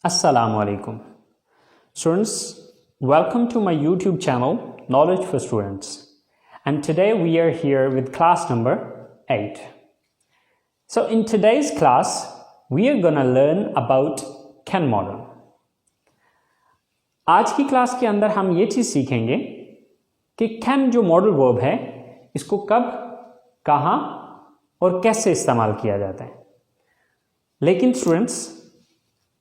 Assalamu alaikum. Students, welcome to my YouTube channel Knowledge for Students. And today we are here with class number 8. So in today's class, we are going to learn about Ken model. आज की class के अंदर हम ये चीज़ सीखेंगे कि can जो modal verb है इसको कब, कहाँ और कैसे इस्तेमाल किया जाता है। लेकिन स्टूडेंट्स,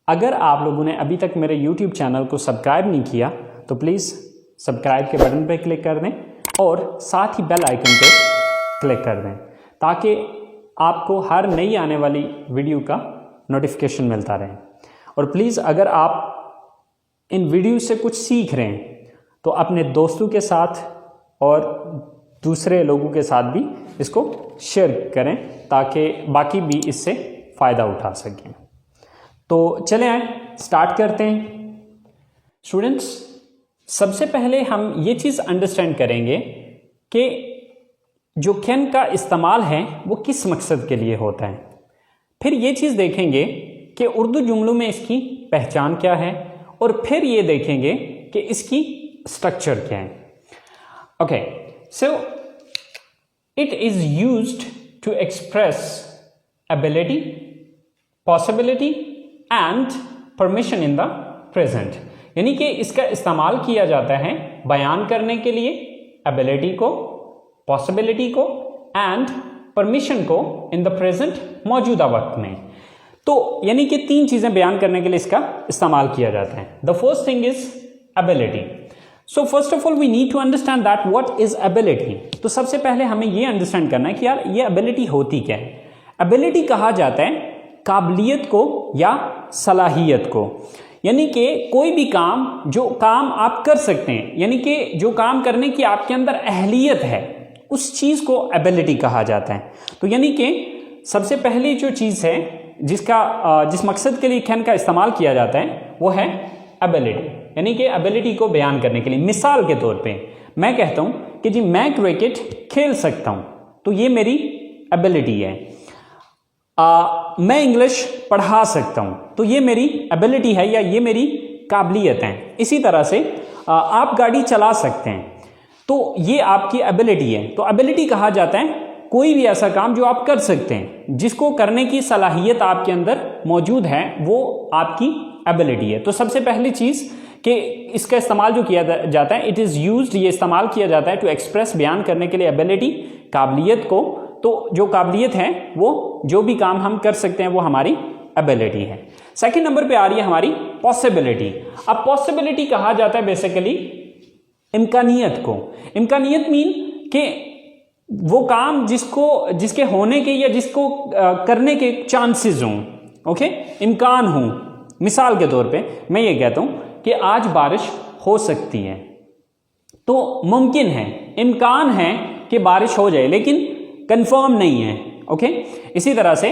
अगर आप लोगों ने अभी तक मेरे YouTube चैनल को सब्सक्राइब नहीं किया तो प्लीज़ सब्सक्राइब के बटन पर क्लिक कर दें और साथ ही बेल आइकन पे क्लिक कर दें ताकि आपको हर नई आने वाली वीडियो का नोटिफिकेशन मिलता रहे। और प्लीज़ अगर आप इन वीडियो से कुछ सीख रहे हैं तो अपने दोस्तों के साथ और दूसरे लोगों के साथ भी इसको शेयर करें ताकि बाकी भी इससे फ़ायदा उठा सकें। तो चले आए स्टार्ट करते हैं। स्टूडेंट्स, सबसे पहले हम ये चीज़ अंडरस्टैंड करेंगे कि जो कैन का इस्तेमाल है वो किस मकसद के लिए होता है। फिर ये चीज़ देखेंगे कि उर्दू जुमलों में इसकी पहचान क्या है और फिर ये देखेंगे कि इसकी स्ट्रक्चर क्या है। Okay, so it is used to express ability, possibility and permission in the present. यानी कि इसका इस्तेमाल किया जाता है बयान करने के लिए एबिलिटी को, पॉसिबिलिटी को एंड परमिशन को इन द प्रेजेंट, मौजूदा वक्त में। तो यानी कि तीन चीज़ें बयान करने के लिए इसका इस्तेमाल किया जाता है। The first thing is ability. So first of all we need to understand that what is ability. तो सबसे पहले हमें ये अंडरस्टैंड करना है कि यार ये एबिलिटी होती क्या है। एबिलिटी कहा जाता है काबिलियत को या सलाहियत को, यानी कि कोई भी काम, जो काम आप कर सकते हैं, यानी कि जो काम करने की आपके अंदर अहलियत है, उस चीज़ को एबिलिटी कहा जाता है। तो यानी कि सबसे पहली जो चीज़ है जिस मकसद के लिए कैन का इस्तेमाल किया जाता है वो है एबिलिटी, यानी कि एबिलिटी को बयान करने के लिए। मिसाल के तौर पे मैं कहता हूँ कि जी मैं क्रिकेट खेल सकता हूँ, तो ये मेरी एबिलिटी है। मैं इंग्लिश पढ़ा सकता हूँ, तो ये मेरी एबिलिटी है या ये मेरी काबिलियत है। इसी तरह से आप गाड़ी चला सकते हैं, तो ये आपकी एबिलिटी है। तो एबिलिटी कहा जाता है कोई भी ऐसा काम जो आप कर सकते हैं, जिसको करने की सलाहियत आपके अंदर मौजूद है, वो आपकी एबिलिटी है। तो सबसे पहली चीज़ कि इसका इस्तेमाल जो किया जाता है, इट इज़ यूज्ड, ये इस्तेमाल किया जाता है टू एक्सप्रेस, बयान करने के लिए एबिलिटी, काबिलियत को। तो जो काबिलियत है वो जो भी काम हम कर सकते हैं वो हमारी एबिलिटी है। सेकंड नंबर पे आ रही है हमारी पॉसिबिलिटी। अब पॉसिबिलिटी कहा जाता है बेसिकली इम्कानियत को। इम्कानियत मीन कि वो काम जिसके होने के या जिसको करने के चांसेस हों, ओके, इम्कान हों। मिसाल के तौर पे मैं ये कहता हूं कि आज बारिश हो सकती है, तो मुमकिन है, इम्कान है कि बारिश हो जाए, लेकिन कंफर्म नहीं है। ओके, इसी तरह से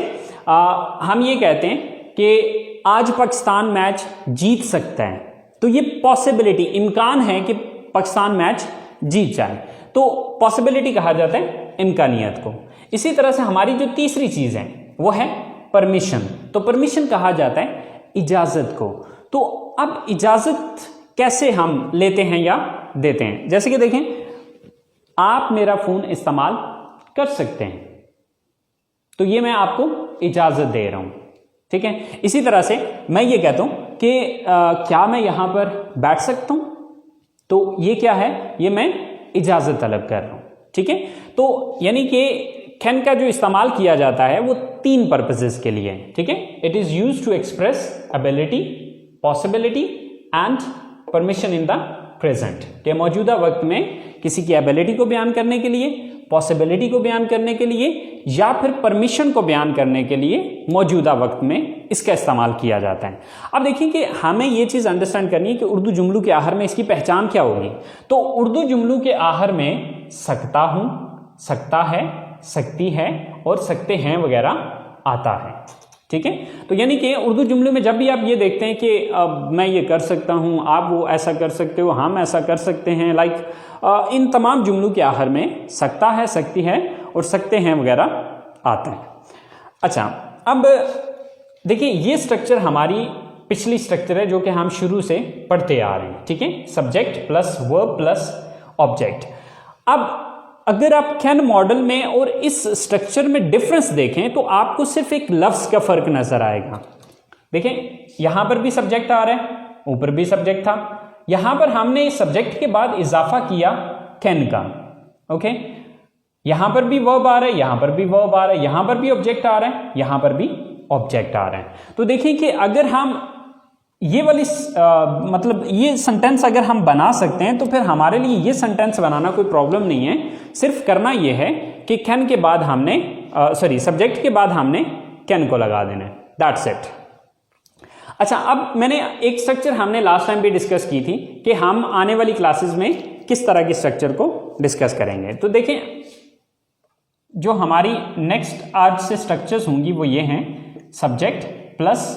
हम ये कहते हैं कि आज पाकिस्तान मैच जीत सकता है, तो ये पॉसिबिलिटी, इम्कान है कि पाकिस्तान मैच जीत जाए, तो पॉसिबिलिटी कहा जाता है इम्कानियत को। इसी तरह से हमारी जो तीसरी चीज़ है वो है परमिशन। तो परमिशन कहा जाता है इजाज़त को। तो अब इजाज़त कैसे हम लेते हैं या देते हैं, जैसे कि देखें, आप मेरा फ़ोन इस्तेमाल कर सकते हैं, तो ये मैं आपको इजाज़त दे रहा हूँ, ठीक है। इसी तरह से मैं ये कहता हूँ कि क्या मैं यहाँ पर बैठ सकता हूँ, तो ये क्या है, ये मैं इजाज़त तलब कर रहा हूँ, ठीक है। तो यानी कि कैन का जो इस्तेमाल किया जाता है वो तीन पर्पसेस के लिए है, ठीक है। It is used to express ability, possibility and permission in the present, कि मौजूदा वक्त में किसी की एबिलिटी को बयान करने के लिए, पॉसिबिलिटी को बयान करने के लिए या फिर परमिशन को बयान करने के लिए मौजूदा वक्त में इसका इस्तेमाल किया जाता है। अब देखिए कि हमें ये चीज़ अंडरस्टैंड करनी है कि उर्दू जुमलों के आखिर में इसकी पहचान क्या होगी। तो उर्दू जुमलों के आखिर में सकता हूँ, सकता है, सकती है और सकते हैं वगैरह आता है, ठीक है। तो यानी कि उर्दू जुमलों में जब भी आप ये देखते हैं कि मैं ये कर सकता हूँ, आप वो ऐसा कर सकते हो, हम ऐसा कर सकते हैं, लाइक इन तमाम जुमलों के आखिर में सकता है, सकती है और सकते हैं वगैरह आता है। अच्छा, अब देखिए ये स्ट्रक्चर हमारी पिछली स्ट्रक्चर है जो कि हम शुरू से पढ़ते आ रहे हैं, ठीक है, subject plus verb plus object. अब अगर आप कैन मॉडल में और इस स्ट्रक्चर में डिफरेंस देखें तो आपको सिर्फ एक लफ्ज का फर्क नजर आएगा। देखें, यहां पर भी सब्जेक्ट आ रहा है, ऊपर भी सब्जेक्ट था, यहां पर हमने इस सब्जेक्ट के बाद इजाफा किया कैन का, ओके। यहां पर भी वर्ब आ रहा है, यहां पर भी वर्ब आ रहा है, यहां पर भी ऑब्जेक्ट आ रहा है, यहां पर भी ऑब्जेक्ट आ रहा है। तो देखिए कि अगर हम ये वाली मतलब ये सेंटेंस अगर हम बना सकते हैं तो फिर हमारे लिए ये सेंटेंस बनाना कोई प्रॉब्लम नहीं है। सिर्फ करना ये है कि कैन के बाद हमने सब्जेक्ट के बाद हमने कैन को लगा देना है, दैट्स इट। अच्छा, अब मैंने एक स्ट्रक्चर हमने लास्ट टाइम भी डिस्कस की थी कि हम आने वाली क्लासेस में किस तरह की स्ट्रक्चर को डिस्कस करेंगे। तो देखें, जो हमारी नेक्स्ट आज से स्ट्रक्चर्स होंगी वो ये हैं, subject plus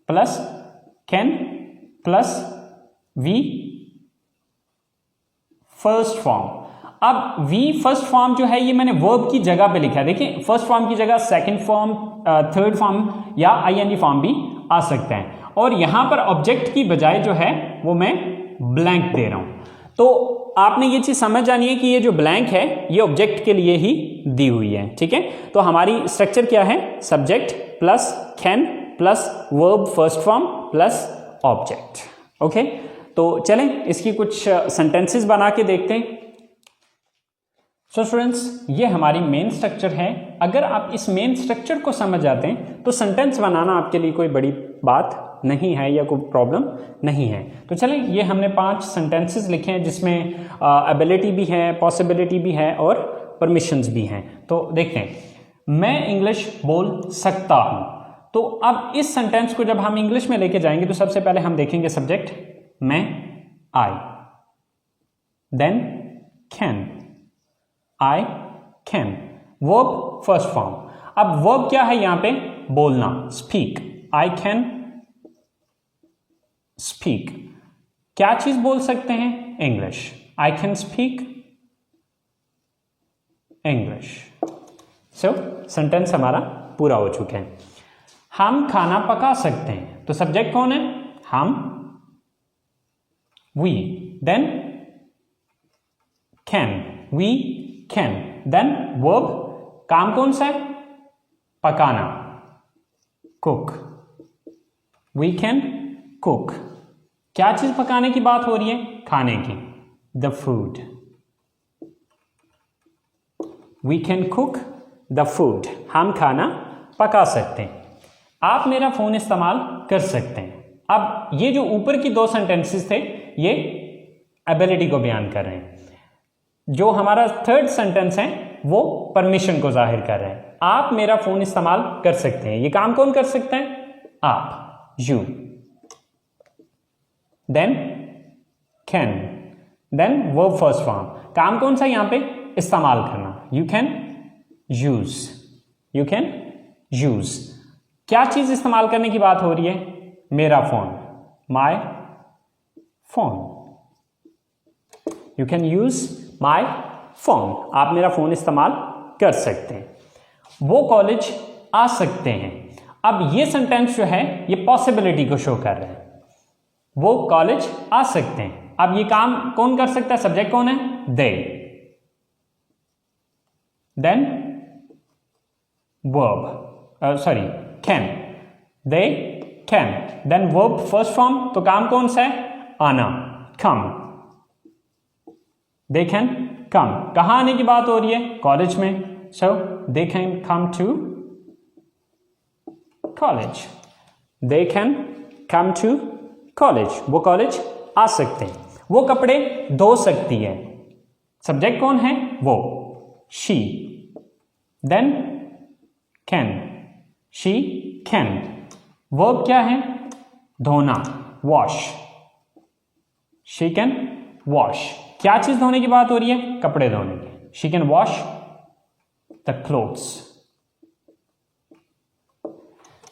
plus can plus V first form. अब वी फर्स्ट फॉर्म जो है ये मैंने वर्ब की जगह पे लिखा है। देखिए, फर्स्ट फॉर्म की जगह सेकंड फॉर्म, थर्ड फॉर्म या आईएनजी फॉर्म भी आ सकते हैं, और यहां पर ऑब्जेक्ट की बजाय जो है वो मैं ब्लैंक दे रहा हूं। तो आपने ये चीज समझ जानी है कि ये जो ब्लैंक है ये ऑब्जेक्ट के लिए ही दी हुई है, ठीक है। तो हमारी स्ट्रक्चर क्या है, subject plus can plus verb first form plus object, okay. तो चलें इसकी कुछ सेंटेंसेस बना के देखते हैं। सो स्टूडेंट्स, ये हमारी मेन स्ट्रक्चर है। अगर आप इस मेन स्ट्रक्चर को समझ जाते हैं तो सेंटेंस बनाना आपके लिए कोई बड़ी बात नहीं है या कोई प्रॉब्लम नहीं है। तो चलें, ये हमने 5 सेंटेंसेस लिखे हैं जिसमें एबिलिटी भी है, पॉसिबिलिटी भी है और परमिशंस भी हैं। तो देखते हैं, मैं इंग्लिश बोल सकता हूं। तो अब इस सेंटेंस को जब हम इंग्लिश में लेके जाएंगे तो सबसे पहले हम देखेंगे सब्जेक्ट मैं, I, then can, I can, verb first form. अब वर्ब क्या है यहां पे, बोलना, स्पीक, आई कैन स्पीक। क्या चीज बोल सकते हैं, English, I can speak English. So sentence हमारा पूरा हो चुका है। हम खाना पका सकते हैं, तो सब्जेक्ट कौन है, हम, we, then can, we can, then verb, काम कौन सा है, पकाना, कुक, वी कैन कुक। क्या चीज पकाने की बात हो रही है, खाने की, the food, we can cook the food, हम खाना पका सकते हैं। आप मेरा फोन इस्तेमाल कर सकते हैं। अब ये जो ऊपर की 2 सेंटेंसेस थे ये एबिलिटी को बयान कर रहे हैं। जो हमारा थर्ड सेंटेंस है वो परमिशन को जाहिर कर रहे हैं। आप मेरा फोन इस्तेमाल कर सकते हैं, ये काम कौन कर सकता है, आप, you, then can, then verb first form, काम कौन सा यहां पे, इस्तेमाल करना, you can use, you can use. क्या चीज इस्तेमाल करने की बात हो रही है, मेरा phone, my phone, you can use my phone, आप मेरा फोन इस्तेमाल कर सकते हैं। वो कॉलेज आ सकते हैं। अब ये सेंटेंस जो है ये पॉसिबिलिटी को शो कर रहे हैं, वो कॉलेज आ सकते हैं। अब ये काम कौन कर सकता है, सब्जेक्ट कौन है, they, then verb can, they can, then verb first form, तो काम कौन सा है, आना, कम, दे कैन कम। कहां आने की बात हो रही है, कॉलेज में, so they can come to college, they can come to college, वो कॉलेज आ सकते हैं। वो कपड़े धो सकती है, सब्जेक्ट कौन है, वो, she, then can, she can, verb क्या है, धोना, वॉश, शी कैन वॉश। क्या चीज धोने की बात हो रही है, कपड़े धोने की, she can wash the clothes.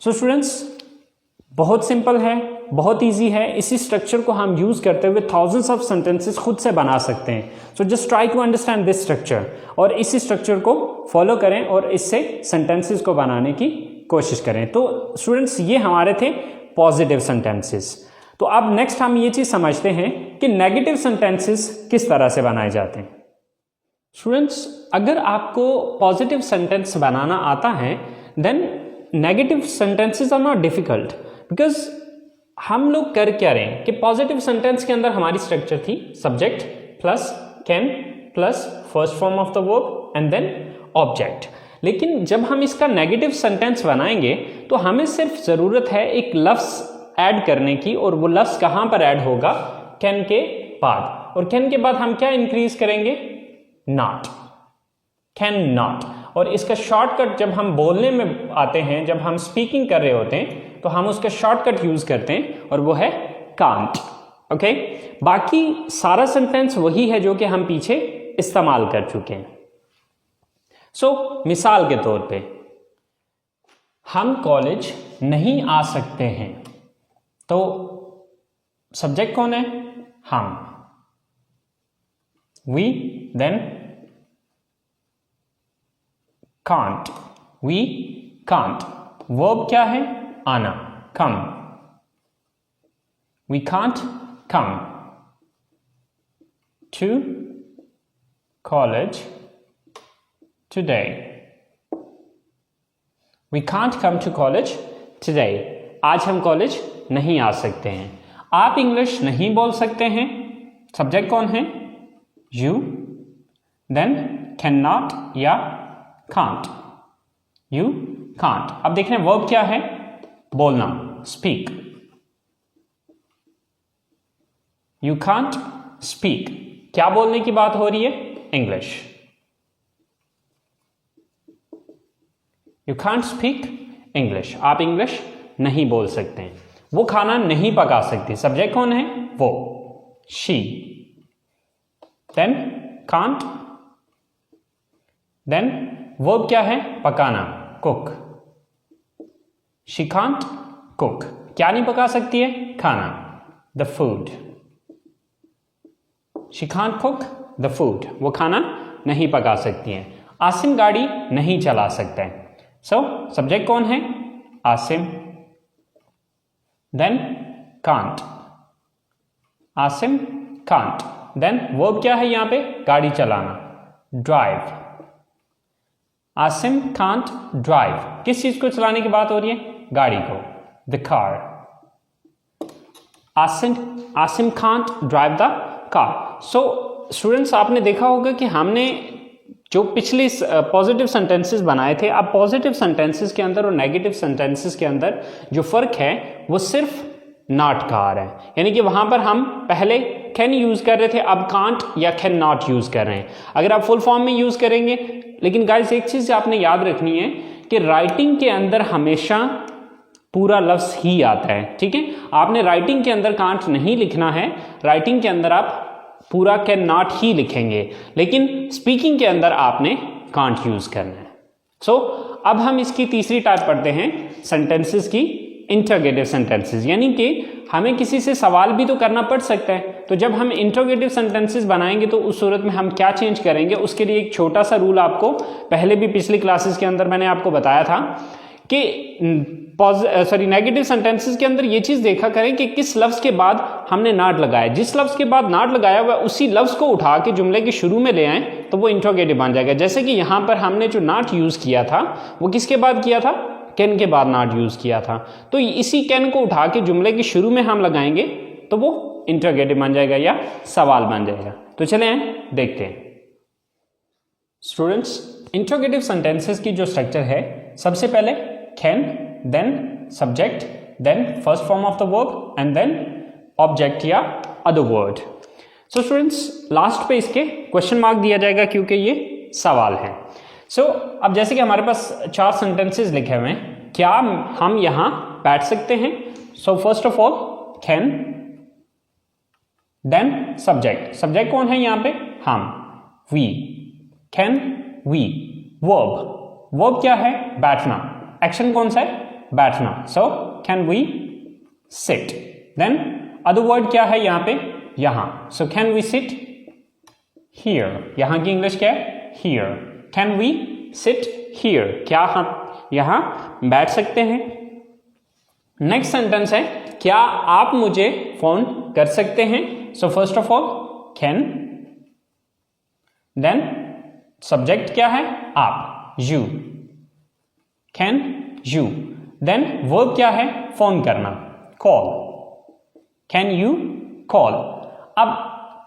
So students, बहुत सिंपल है, बहुत इजी है। इसी स्ट्रक्चर को हम यूज करते हुए थाउजेंड्स ऑफ सेंटेंसेस खुद से बना सकते हैं। So just try to understand this structure और इसी स्ट्रक्चर को फॉलो करें और इससे सेंटेंसेस को बनाने की कोशिश करें। तो स्टूडेंट्स ये हमारे थे पॉजिटिव सेंटेंसेस। तो अब नेक्स्ट हम ये चीज़ समझते हैं कि नेगेटिव सेंटेंसेस किस तरह से बनाए जाते हैं। स्टूडेंट्स अगर आपको पॉजिटिव सेंटेंस बनाना आता है then negative sentences are not difficult, because हम लोग कर क्या रहे हैं कि पॉजिटिव सेंटेंस के अंदर हमारी स्ट्रक्चर थी subject plus can plus first form of the verb and then object. लेकिन जब हम इसका नेगेटिव सेंटेंस बनाएंगे तो हमें सिर्फ ज़रूरत है एक लफ्ज़ ऐड करने की, और वो लफ्ज़ कहाँ पर ऐड होगा, कैन के बाद। और कैन के बाद हम क्या इंक्रीज करेंगे, नॉट, कैन नॉट। और इसका शॉर्टकट जब हम बोलने में आते हैं, जब हम स्पीकिंग कर रहे होते हैं तो हम उसका शॉर्टकट यूज करते हैं और वो है कांट। ओके, बाकी सारा सेंटेंस वही है जो कि हम पीछे इस्तेमाल कर चुके हैं। सो मिसाल के तौर पे हम कॉलेज नहीं आ सकते हैं, तो सब्जेक्ट कौन है, हम, we, then can't, we can't. Verb क्या है, आना, come, we can't come to college today, we can't come to college today. आज हम कॉलेज नहीं आ सकते हैं। आप इंग्लिश नहीं बोल सकते हैं, सब्जेक्ट कौन है, यू, देन कैन नॉट या कांट, यू कांट। अब देख रहे हैं वर्ब क्या है, बोलना, स्पीक, यू कांट स्पीक। क्या बोलने की बात हो रही है, English, you can't speak English. आप इंग्लिश नहीं बोल सकते हैं। वो खाना नहीं पका सकती, सब्जेक्ट कौन है, वो, she, then can't, then verb क्या है, पकाना, कुक, शी कांट कुक। क्या नहीं पका सकती है, खाना, the food, she can't cook the food. वो खाना नहीं पका सकती है। आसिम गाड़ी नहीं चला सकता है, सो सब्जेक्ट कौन है, Asim, then can't, Asim can't. Then verb क्या है यहां पे, गाड़ी चलाना, ड्राइव, आसिम कांट ड्राइव। किस चीज को चलाने की बात हो रही है, गाड़ी को, the car, Asim can't drive the car. So students आपने देखा होगा कि हमने जो पिछले पॉजिटिव सेंटेंसेस बनाए थे, अब पॉजिटिव सेंटेंसेस के अंदर और नेगेटिव सेंटेंसेस के अंदर जो फर्क है वो सिर्फ नॉट का आ रहा है। यानी कि वहां पर हम पहले कैन यूज कर रहे थे, अब कांट या कैन नॉट यूज कर रहे हैं। अगर आप फुल फॉर्म में यूज करेंगे, लेकिन गाइस एक चीज आपने याद रखनी है कि राइटिंग के अंदर हमेशा पूरा लफ्ज ही आता है, ठीक है। आपने राइटिंग के अंदर कांट नहीं लिखना है, राइटिंग के अंदर आप पूरा कैन नॉट ही लिखेंगे, लेकिन स्पीकिंग के अंदर आपने कांट यूज करना है। सो अब हम इसकी तीसरी टाइप पढ़ते हैं सेंटेंसेस की, इंटरोगेटिव सेंटेंसेस। यानी कि हमें किसी से सवाल भी तो करना पड़ सकता है, तो जब हम इंटरोगेटिव सेंटेंसेस बनाएंगे तो उस सूरत में हम क्या चेंज करेंगे, उसके लिए एक छोटा सा रूल आपको पहले भी पिछली क्लासेस के अंदर मैंने आपको बताया था कि नेगेटिव सेंटेंसेस के अंदर ये चीज देखा करें कि किस लफ्ज के बाद हमने नॉट लगाया। जिस लफ्ज के बाद नॉट लगाया हुआ उसी लफ्ज को उठा के जुमले के शुरू में ले आए तो वो इंटरोगेटिव बन जाएगा। जैसे कि यहां पर हमने जो नॉट यूज किया था वो किसके बाद किया था, कैन के बाद नॉट यूज किया था। तो इसी कैन को उठा के जुमले के शुरू में हम लगाएंगे तो वो इंटरोगेटिव बन जाएगा या सवाल बन जाएगा। तो चले देखते हैं स्टूडेंट्स, इंटरोगेटिव सेंटेंसेस की जो स्ट्रक्चर है, सबसे पहले can, then subject, then first form of the verb and then object या other word. So students last पे इसके क्वेश्चन मार्क दिया जाएगा क्योंकि ये सवाल है। सो अब जैसे कि हमारे पास 4 सेंटेंसेस लिखे हुए हैं, क्या हम यहां बैठ सकते हैं? So first of all can, then subject, subject कौन है यहां पे, हम, we, can we. Verb, verb क्या है, बैठना, एक्शन कौन सा है, बैठना, so can we sit. Then other word क्या है यहां पे, यहां, so can we sit here. यहां की इंग्लिश क्या है, here, can we sit here. क्या हम यहाँ बैठ सकते हैं। नेक्स्ट सेंटेंस है क्या आप मुझे फोन कर सकते हैं। So first of all can, then subject क्या है आप, you, can you, then verb क्या है फोन करना, कॉल, कैन यू कॉल। अब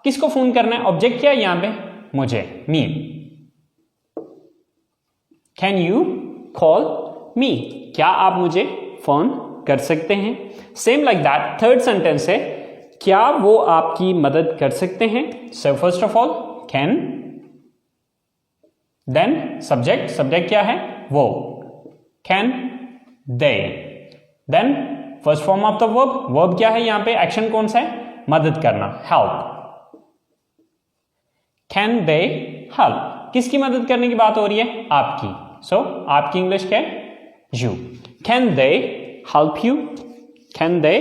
किसको फोन करना है, ऑब्जेक्ट क्या है यहां पे, मुझे, me, can you call me, क्या आप मुझे फोन कर सकते हैं। Same like that third sentence है क्या वो आपकी मदद कर सकते हैं। So first of all can, then subject, subject क्या है वो, can they, then first form of the verb, verb क्या है यहां पे, एक्शन कौन सा है, मदद करना, हेल्प, कैन दे हेल्प, किसकी मदद करने की बात हो रही है, आपकी। सो आपकी इंग्लिश क्या है, you, can they help you, can they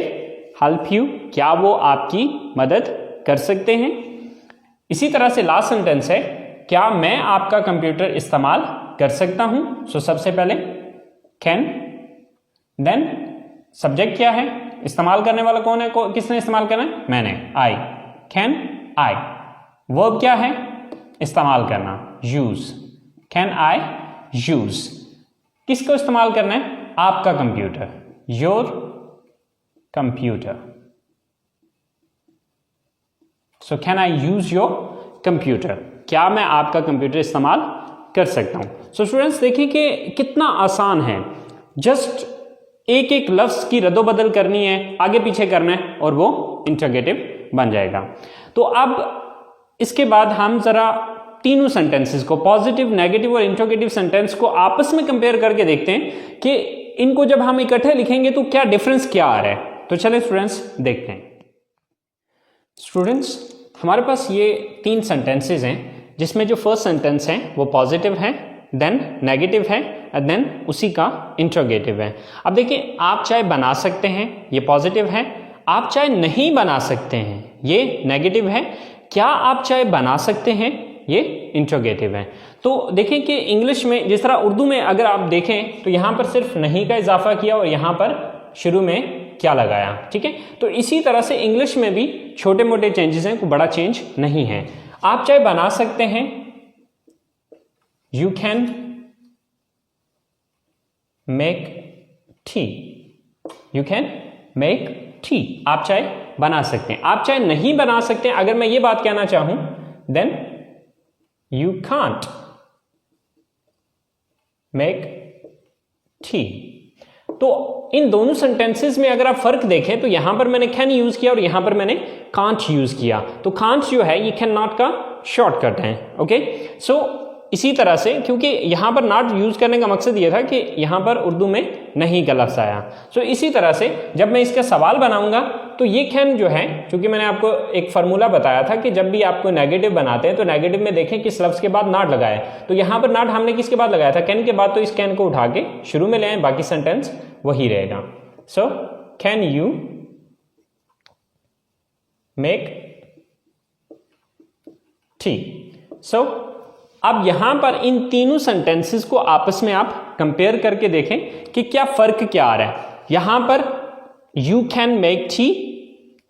help you, क्या वो आपकी मदद कर सकते हैं। इसी तरह से लास्ट सेंटेंस है क्या मैं आपका कंप्यूटर इस्तेमाल कर सकता हूं। सो सबसे पहले कैन, देन सब्जेक्ट क्या है, इस्तेमाल करने वाला कौन है, किसने इस्तेमाल करना है, मैंने, आई, कैन आई, वर्ब क्या है, इस्तेमाल करना, यूज, कैन आई यूज, किसको इस्तेमाल करना है, आपका computer, your computer. So can I use your computer, क्या मैं आपका कंप्यूटर इस्तेमाल कर सकता हूं। सो स्टूडेंट्स देखिए कि कितना आसान है, जस्ट एक एक लफ्ज की रद्दोबदल करनी है, आगे पीछे करना है और वो इंटरोगेटिव बन जाएगा। तो अब इसके बाद हम जरा तीनों सेंटेंसेस को, पॉजिटिव, नेगेटिव और इंटरोगेटिव सेंटेंस को आपस में कंपेयर करके देखते हैं कि इनको जब हम इकट्ठे लिखेंगे तो क्या डिफरेंस क्या आ रहा है। तो चलिए स्टूडेंट्स देखते हैं। स्टूडेंट्स हमारे पास ये तीन सेंटेंसेस हैं जिसमें जो फर्स्ट सेंटेंस है वो पॉजिटिव है, देन नेगेटिव है एंड देन उसी का इंटरोगेटिव है। अब देखिए आप चाहे बना सकते हैं, ये पॉजिटिव है, आप चाहे नहीं बना सकते हैं, ये नेगेटिव है, क्या आप चाहे बना सकते हैं, ये इंटरोगेटिव है। तो देखें कि इंग्लिश में जिस तरह उर्दू में अगर आप देखें तो यहां पर सिर्फ नहीं का इजाफा किया और यहां पर शुरू में क्या लगाया, ठीक है। तो इसी तरह से इंग्लिश में भी छोटे मोटे चेंजेस हैं, कोई बड़ा चेंज नहीं है। आप चाहे बना सकते हैं, you can make tea, you can make tea, आप चाहे बना सकते हैं। आप चाहे नहीं बना सकते हैं, अगर मैं ये बात कहना चाहूं then you can't make tea. तो इन दोनों सेंटेंसेस में अगर आप फर्क देखें तो यहां पर मैंने कैन यूज किया और यहां पर मैंने कांट यूज किया। तो कांट जो है ये कैन नॉट का शॉर्टकट है, ओके। सो इसी तरह से क्योंकि यहां पर नॉट यूज करने का मकसद ये था कि यहां पर उर्दू में नहीं का लफ्ज आया। सो इसी तरह से जब मैं इसका सवाल बनाऊंगा तो ये कैन जो है, क्योंकि मैंने आपको एक फार्मूला बताया था कि जब भी आपको नेगेटिव बनाते हैं तो नेगेटिव में देखें किस लफ्ज के बाद नॉट लगाए। तो यहां पर नॉट हमने किसके बाद लगाया था, कैन के बाद, तो इस कैन को उठा के शुरू में ले आए, बाकी सेंटेंस वही रहेगा। So can you make tea. So अब यहां पर इन तीनों सेंटेंसेस को आपस में आप कंपेयर करके देखें कि क्या फर्क क्या आ रहा है। यहां पर you can make tea,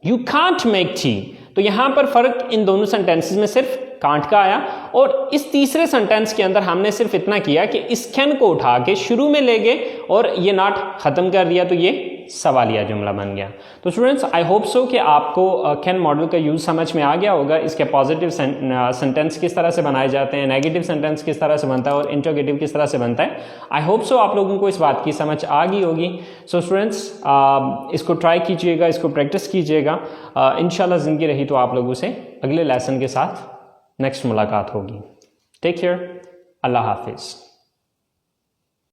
you can't make tea, तो यहां पर फर्क इन दोनों सेंटेंसेस में सिर्फ कांट का आया। और इस तीसरे सेंटेंस के अंदर हमने सिर्फ इतना किया कि इस कैन को उठा के शुरू में ले गए और ये नॉट खत्म कर दिया, तो ये सवालिया जुमला बन गया। तो स्टूडेंट्स आई होप सो कि आपको कैन मॉडल का यूज समझ में आ गया होगा। इसके पॉजिटिव सेंटेंस किस तरह से बनाए जाते हैं, नेगेटिव सेंटेंस किस तरह से बनता है और इंटरोगेटिव किस तरह से बनता है। आई होप सो आप लोगों को इस बात की समझ आ गई होगी। सो स्टूडेंट्स इसको ट्राई कीजिएगा, इसको प्रैक्टिस कीजिएगा। इंशाल्लाह ज़िंदगी रही तो आप लोगों से अगले लेसन के साथ नेक्स्ट मुलाकात होगी। टेक केयर, अल्लाह हाफिज़।